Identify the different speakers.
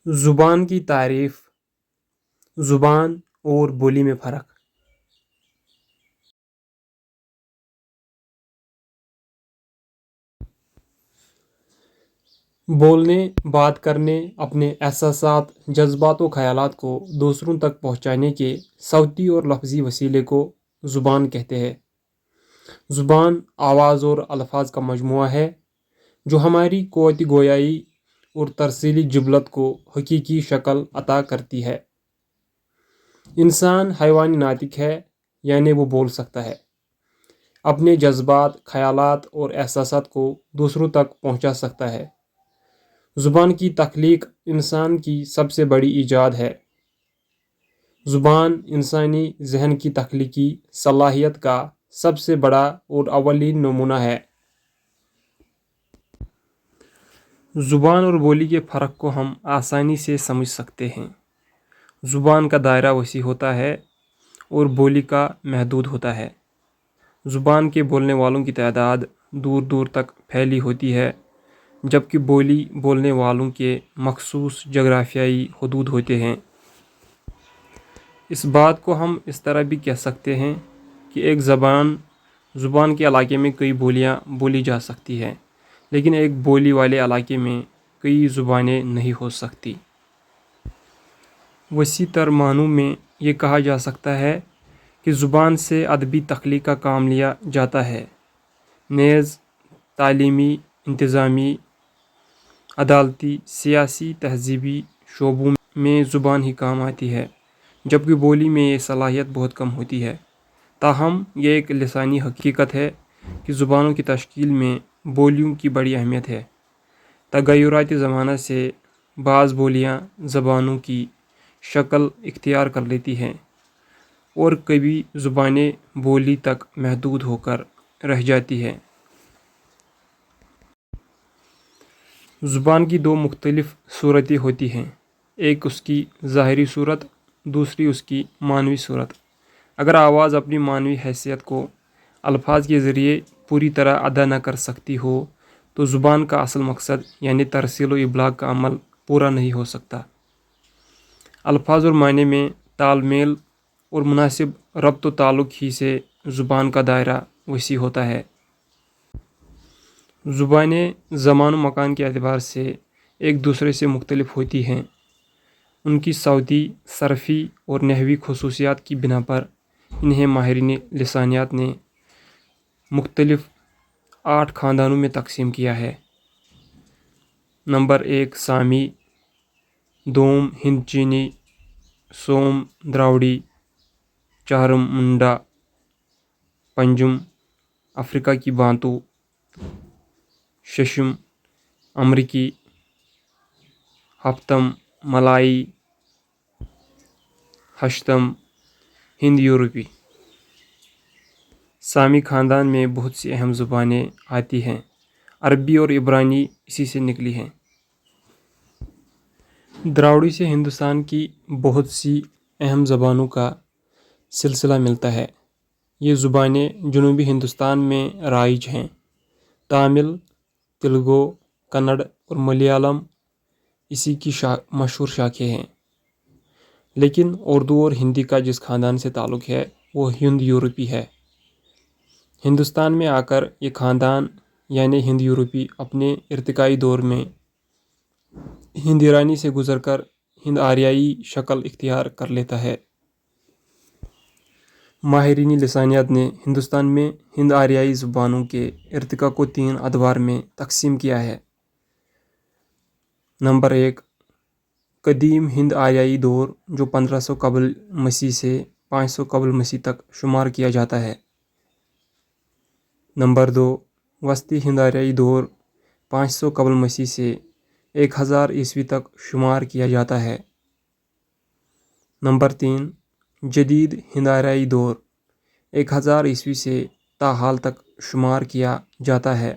Speaker 1: زبان کی تعریف، زبان اور بولی میں فرق۔ بولنے، بات کرنے، اپنے احساسات، جذبات و خیالات کو دوسروں تک پہنچانے کے صوتی اور لفظی وسیلے کو زبان کہتے ہیں۔ زبان آواز اور الفاظ کا مجموعہ ہے جو ہماری قوت گویائی اور ترسیلی جبلت کو حقیقی شکل عطا کرتی ہے۔ انسان حیوانی ناطق ہے، یعنی وہ بول سکتا ہے، اپنے جذبات، خیالات اور احساسات کو دوسروں تک پہنچا سکتا ہے۔ زبان کی تخلیق انسان کی سب سے بڑی ایجاد ہے۔ زبان انسانی ذہن کی تخلیقی صلاحیت کا سب سے بڑا اور اولین نمونہ ہے۔ زبان اور بولی کے فرق کو ہم آسانی سے سمجھ سکتے ہیں۔ زبان کا دائرہ وسیع ہوتا ہے اور بولی کا محدود ہوتا ہے۔ زبان کے بولنے والوں کی تعداد دور دور تک پھیلی ہوتی ہے، جبکہ بولی بولنے والوں کے مخصوص جغرافیائی حدود ہوتے ہیں۔ اس بات کو ہم اس طرح بھی کہہ سکتے ہیں کہ ایک زبان کے علاقے میں کئی بولیاں بولی جا سکتی ہیں، لیکن ایک بولی والے علاقے میں کئی زبانیں نہیں ہو سکتی۔ وسیع تر معنوں میں یہ کہا جا سکتا ہے کہ زبان سے ادبی تخلیق کا کام لیا جاتا ہے، نیز تعلیمی، انتظامی، عدالتی، سیاسی، تہذیبی شعبوں میں زبان ہی کام آتی ہے، جبکہ بولی میں یہ صلاحیت بہت کم ہوتی ہے۔ تاہم یہ ایک لسانی حقیقت ہے کہ زبانوں کی تشکیل میں بولیوں کی بڑی اہمیت ہے۔ تغیرات زمانہ سے بعض بولیاں زبانوں کی شکل اختیار کر لیتی ہیں اور کبھی زبانیں بولی تک محدود ہو کر رہ جاتی ہیں۔ زبان کی دو مختلف صورتیں ہوتی ہیں، ایک اس کی ظاہری صورت، دوسری اس کی معنوی صورت۔ اگر آواز اپنی معنوی حیثیت کو الفاظ کے ذریعے پوری طرح ادا نہ کر سکتی ہو تو زبان کا اصل مقصد یعنی ترسیل و ابلاغ کا عمل پورا نہیں ہو سکتا۔ الفاظ اور معنی میں تال میل اور مناسب ربط و تعلق ہی سے زبان کا دائرہ وسیع ہوتا ہے۔ زبانیں زمان و مکان کے اعتبار سے ایک دوسرے سے مختلف ہوتی ہیں۔ ان کی صوتی، صرفی اور نحوی خصوصیات کی بنا پر انہیں ماہرین لسانیات نے مختلف 8 خاندانوں میں تقسیم کیا ہے۔ نمبر 1 سامی، دوم ہند چینی، سوم دراوڑی، چہارم منڈا، پنجم افریقہ کی بانتو، ششم امریکی، ہفتم ملائی، ہشتم ہند یورپی۔ سامی خاندان میں بہت سی اہم زبانیں آتی ہیں۔ عربی اور عبرانی اسی سے نکلی ہیں۔ دراوڑی سے ہندوستان کی بہت سی اہم زبانوں کا سلسلہ ملتا ہے۔ یہ زبانیں جنوبی ہندوستان میں رائج ہیں۔ تامل، تیلگو، کنڑ اور ملیالم اسی کی مشہور شاخیں ہیں، لیکن اردو اور ہندی کا جس خاندان سے تعلق ہے وہ ہند یورپی ہے۔ ہندوستان میں آ کر یہ خاندان یعنی ہند یورپی اپنے ارتقائی دور میں ہند ایرانی سے گزر کر ہند آریائی شکل اختیار کر لیتا ہے۔ ماہرین لسانیات نے ہندوستان میں ہند آریائی زبانوں کے ارتقاء کو 3 ادوار میں تقسیم کیا ہے۔ نمبر 1 قدیم ہند آریائی دور جو 1500 قبل مسیح سے 500 قبل مسیح تک شمار کیا جاتا ہے۔ نمبر 2 وسطی ہند آریائی دور 500 قبل مسیح سے 1000 عیسوی تک شمار کیا جاتا ہے۔ نمبر 3 جدید ہند آریائی دور 1000 عیسوی سے تاحال تک شمار کیا جاتا ہے۔